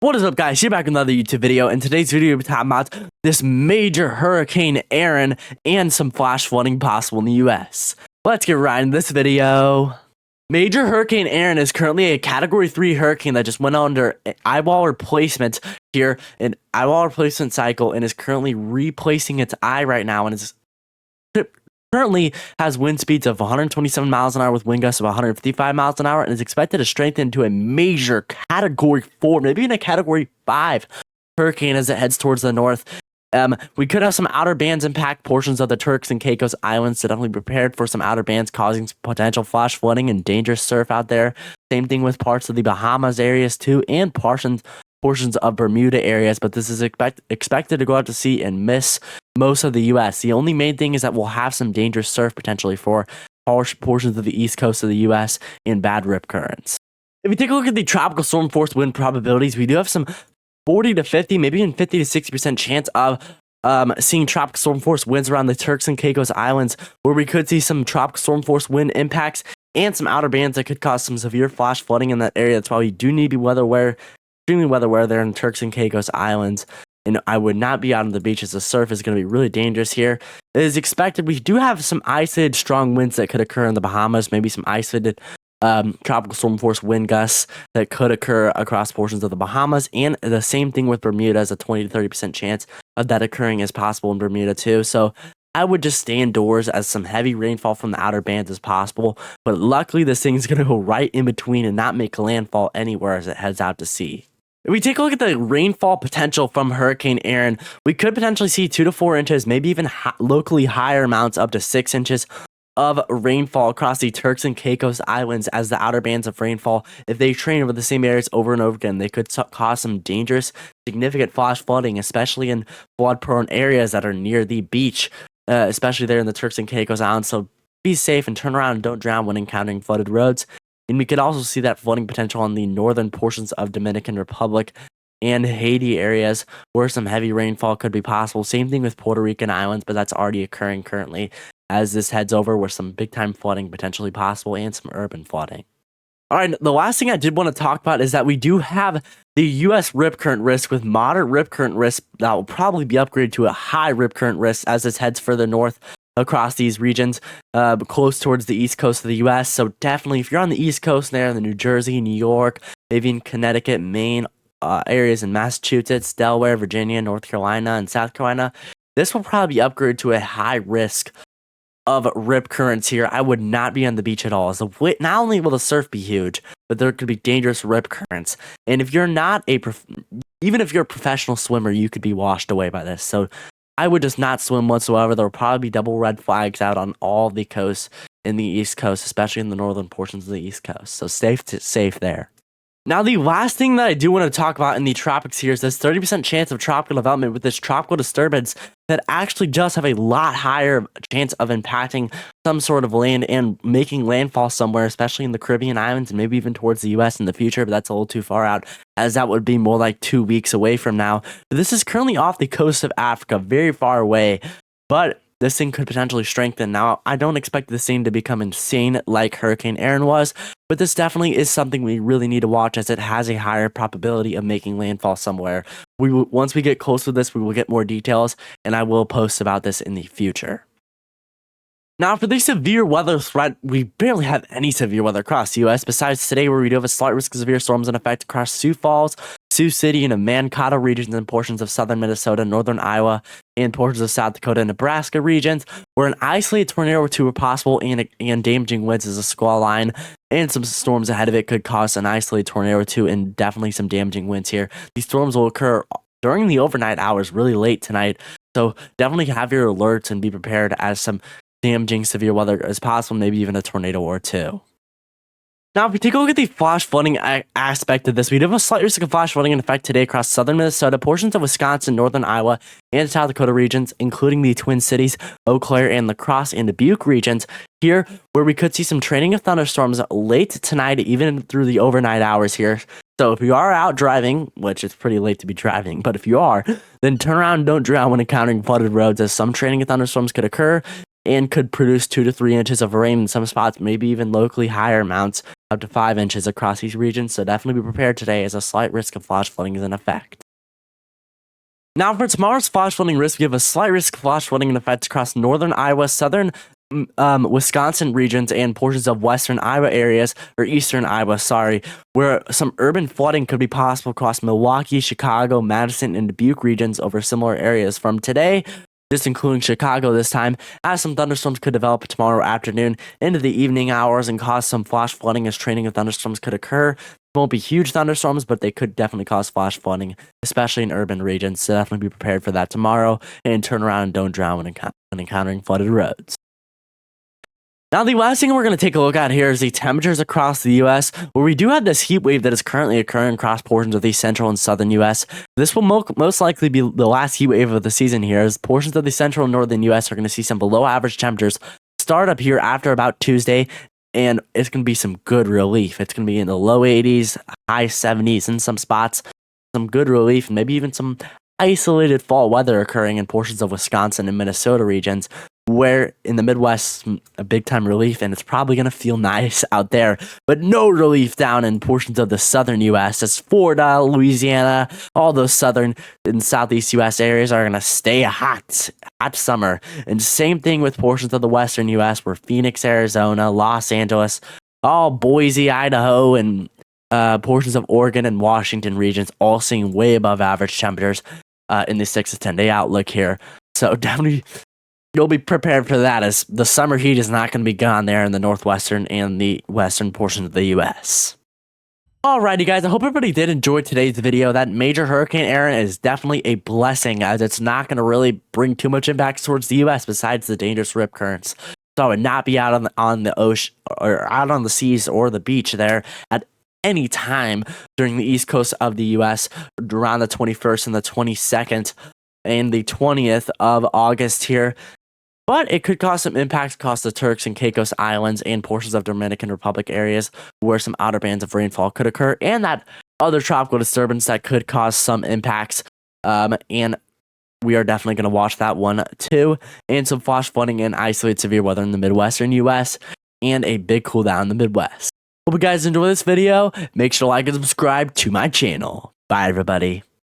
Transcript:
What is up, guys? You're back with another YouTube video. In today's video, we're talking about this major Hurricane Erin and some flash flooding possible in the US. Let's get right into this video. Major Hurricane Erin is currently a Category 3 hurricane that just went under eyeball replacement here, an eyeball replacement cycle, and is currently replacing its eye right now, and is currently has wind speeds of 127 miles an hour with wind gusts of 155 miles an hour, and is expected to strengthen into a major Category 4, maybe even a Category 5 hurricane as it heads towards the north. We could have some outer bands impact portions of the Turks and Caicos Islands, so definitely prepared for some outer bands causing some potential flash flooding and dangerous surf out there. Same thing with parts of the Bahamas areas too, and portions of Bermuda areas, but this is expected to go out to sea and miss most of the U.S. The only main thing is that we'll have some dangerous surf potentially for portions of the east coast of the U.S. and bad rip currents. If you take a look at the tropical storm force wind probabilities, we do have some 40 to 50, maybe even 50 to 60% chance of seeing tropical storm force winds around the Turks and Caicos Islands, where we could see some tropical storm force wind impacts and some outer bands that could cause some severe flash flooding in that area. That's why we do need to be extremely weather aware there in Turks and Caicos Islands. And I would not be out on the beaches. The surf is going to be really dangerous here. It is expected we do have some isolated strong winds that could occur in the Bahamas, maybe some isolated tropical storm force wind gusts that could occur across portions of the Bahamas, and the same thing with Bermuda, as a 20 to 30% chance of that occurring is possible in Bermuda too. So I would just stay indoors as some heavy rainfall from the outer bands is possible, but luckily this thing is going to go right in between and not make landfall anywhere as it heads out to sea. If we take a look at the rainfall potential from Hurricane Erin, we could potentially see 2 to 4 inches, maybe even locally higher amounts up to 6 inches of rainfall across the Turks and Caicos Islands as the outer bands of rainfall. If they train over the same areas over and over again, they could cause some dangerous, significant flash flooding, especially in flood-prone areas that are near the beach, especially there in the Turks and Caicos Islands. So be safe and turn around and don't drown when encountering flooded roads. And we could also see that flooding potential on the northern portions of Dominican Republic and Haiti areas, where some heavy rainfall could be possible. Same thing with Puerto Rican Islands, but that's already occurring currently as this heads over, where some big time flooding potentially possible and some urban flooding. All right, the last thing I did want to talk about is that we do have the U.S. rip current risk, with moderate rip current risk that will probably be upgraded to a high rip current risk as this heads further north across these regions, close towards the east coast of the U.S. So definitely, if you're on the east coast there in the New Jersey, New York, maybe in Connecticut, Maine, areas in Massachusetts, Delaware, Virginia, North Carolina, and South Carolina, this will probably be upgraded to a high risk of rip currents here. I would not be on the beach at all. So not only will the surf be huge, but there could be dangerous rip currents. And if you're not even if you're a professional swimmer, you could be washed away by this. So I would just not swim whatsoever. There will probably be double red flags out on all the coasts in the East Coast, especially in the northern portions of the East Coast. So safe there. Now, the last thing that I do want to talk about in the tropics here is this 30% chance of tropical development with this tropical disturbance that actually does have a lot higher chance of impacting some sort of land and making landfall somewhere, especially in the Caribbean islands and maybe even towards the U.S. in the future, but that's a little too far out, as that would be more like 2 weeks away from now. But this is currently off the coast of Africa, very far away, but this thing could potentially strengthen. Now, I don't expect this thing to become insane like Hurricane Erin was, but this definitely is something we really need to watch, as it has a higher probability of making landfall somewhere. Once we get close to this, we will get more details, and I will post about this in the future. Now, for the severe weather threat, we barely have any severe weather across the U.S. besides today, where we do have a slight risk of severe storms in effect across Sioux Falls, Sioux City, and the Mankato regions and portions of southern Minnesota, northern Iowa, and portions of South Dakota and Nebraska regions, where an isolated tornado or two are possible and damaging winds is a squall line, and some storms ahead of it could cause an isolated tornado or two and definitely some damaging winds here. These storms will occur during the overnight hours, really late tonight, so definitely have your alerts and be prepared, as some damaging severe weather is possible, maybe even a tornado or two. Now, if we take a look at the flash flooding aspect of this, we do have a slight risk of flash flooding in effect today across southern Minnesota, portions of Wisconsin, northern Iowa, and South Dakota regions, including the Twin Cities, Eau Claire, and La Crosse and Dubuque regions here, where we could see some training of thunderstorms late tonight, even through the overnight hours here. So if you are out driving, which it's pretty late to be driving, but if you are, then turn around and don't drown when encountering flooded roads, as some training of thunderstorms could occur. and could produce 2 to 3 inches of rain in some spots, maybe even locally higher amounts, up to 5 inches across these regions. So definitely be prepared today, as a slight risk of flash flooding is in effect. Now for tomorrow's flash flooding risk, we have a slight risk of flash flooding in effect across northern Iowa, southern Wisconsin regions, and portions of western Iowa areas, or eastern Iowa, where some urban flooding could be possible across Milwaukee, Chicago, Madison, and Dubuque regions over similar areas from today, just including Chicago this time, as some thunderstorms could develop tomorrow afternoon into the evening hours and cause some flash flooding, as training of thunderstorms could occur. Won't be huge thunderstorms, but they could definitely cause flash flooding, especially in urban regions. So definitely be prepared for that tomorrow, and turn around and don't drown when encountering flooded roads. Now, the last thing we're going to take a look at here is the temperatures across the U.S., where we do have this heat wave that is currently occurring across portions of the central and southern U.S. This will most likely be the last heat wave of the season here, as portions of the central and northern U.S. are going to see some below average temperatures start up here after about Tuesday, and it's going to be some good relief. It's going to be in the low 80s, high 70s in some spots, some good relief, and maybe even some isolated fall weather occurring in portions of Wisconsin and Minnesota regions, where in the Midwest, a big time relief, and it's probably going to feel nice out there, but no relief down in portions of the southern U.S. as Florida, Louisiana, all those southern and southeast U.S. areas are going to stay hot summer. And same thing with portions of the western U.S., where Phoenix, Arizona, Los Angeles, all Boise, Idaho, and portions of Oregon and Washington regions all seeing way above average temperatures in the 6 to 10 day outlook here. So definitely, you'll be prepared for that, as the summer heat is not going to be gone there in the northwestern and the western portions of the U.S. Alrighty guys, I hope everybody did enjoy today's video. That major Hurricane Erin is definitely a blessing, as it's not going to really bring too much impact towards the U.S. besides the dangerous rip currents. So I would not be out on the ocean, or out on the seas or the beach there at any time during the east coast of the U.S. around the 21st and the 22nd and the 20th of August here. But it could cause some impacts across the Turks and Caicos Islands and portions of Dominican Republic areas, where some outer bands of rainfall could occur, and that other tropical disturbance that could cause some impacts. And we are definitely going to watch that one too. And some flash flooding and isolated severe weather in the Midwestern U.S. and a big cool down in the Midwest. Hope you guys enjoy this video. Make sure to like and subscribe to my channel. Bye, everybody.